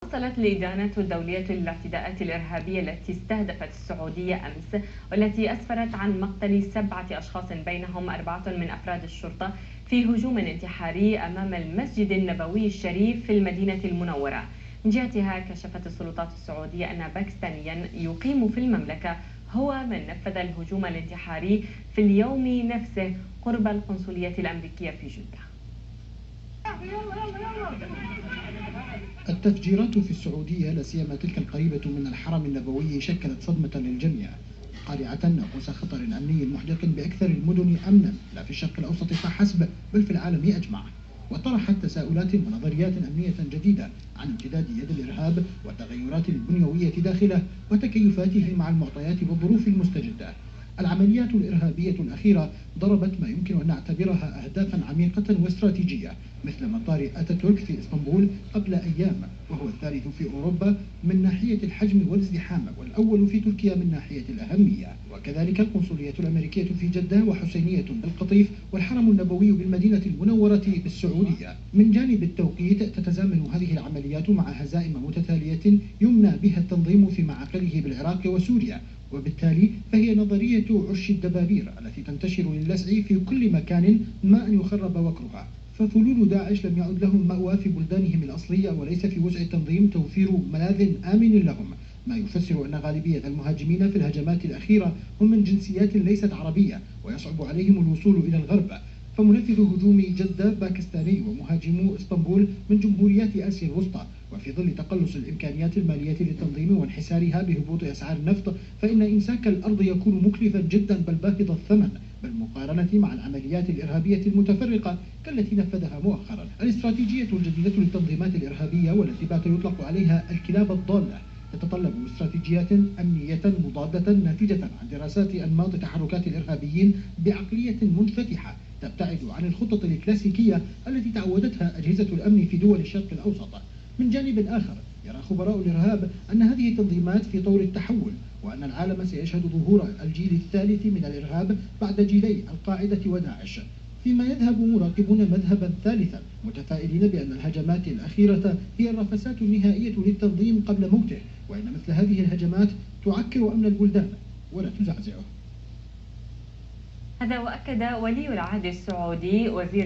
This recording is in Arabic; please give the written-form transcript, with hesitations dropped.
واصلت الإدانة الدولية للاعتداءات الإرهابية التي استهدفت السعودية أمس، والتي أسفرت عن مقتل 7 أشخاص بينهم 4 من أفراد الشرطة في هجوم انتحاري أمام المسجد النبوي الشريف في المدينة المنورة. من جهتها كشفت السلطات السعودية أن باكستانيا يقيم في المملكة هو من نفذ الهجوم الانتحاري في اليوم نفسه قرب القنصلية الأمريكية في جدة. التفجيرات في السعودية لا سيما تلك القريبة من الحرم النبوي شكلت صدمة للجميع، قارعة ناقوس خطر أمني محدق بأكثر المدن أمنا لا في الشرق الأوسط فحسب بل في العالم أجمع، وطرحت تساؤلات ونظريات أمنية جديدة عن امتداد يد الإرهاب والتغيرات البنيوية داخله وتكيفاته مع المعطيات والظروف المستجدة. العمليات الإرهابية الأخيرة ضربت ما يمكن أن نعتبرها أهدافا عميقة واستراتيجية، مثل مطار أتاتورك في إسطنبول قبل أيام، وهو الثالث في أوروبا من ناحية الحجم والازدحام والأول في تركيا من ناحية الأهمية، وكذلك القنصلية الأمريكية في جدة وحسينية بالقطيف والحرم النبوي بالمدينة المنورة بالسعودية. من جانب التوقيت تتزامن هذه العمليات مع هزائم متتالية يمنى بها التنظيم في معاقله بالعراق وسوريا، وبالتالي فهي نظرية عش الدبابير التي تنتشر للسع في كل مكان ما أن يخرب وكرها. ففلول داعش لم يعد لهم مأوى في بلدانهم الأصلية، وليس في وسع التنظيم توفير ملاذ آمن لهم، ما يفسر أن غالبية المهاجمين في الهجمات الأخيرة هم من جنسيات ليست عربية ويصعب عليهم الوصول إلى الغرب. فمنفذ هجوم جدة باكستاني ومهاجمو اسطنبول من جمهوريات آسيا الوسطى، وفي ظل تقلص الإمكانيات المالية للتنظيم وانحسارها بهبوط أسعار النفط، فإن إمساك الأرض يكون مكلفا جدا بل باهظ الثمن بالمقارنة مع العمليات الإرهابية المتفرقة كالتي نفذها مؤخرا. الاستراتيجية الجديدة للتنظيمات الإرهابية والتي بات يطلق عليها الكلاب الضالة تتطلب استراتيجيات أمنية مضادة ناتجة عن دراسات أنماط تحركات الإرهابيين بعقلية منفتحة تبتعد عن الخطط الكلاسيكية التي تعودتها أجهزة الأمن في دول الشرق الأوسط. من جانب آخر يرى خبراء الإرهاب أن هذه التنظيمات في طور التحول، وأن العالم سيشهد ظهور الجيل الثالث من الإرهاب بعد جيلي القاعدة وداعش، فيما يذهب مراقبون مذهبا ثالثا متفائلين بأن الهجمات الأخيرة هي الرفسات النهائية للتنظيم قبل موته، وأن مثل هذه الهجمات تعكر أمن البلدان ولا تزعزعه. هذا وأكد ولي العهد السعودي وزير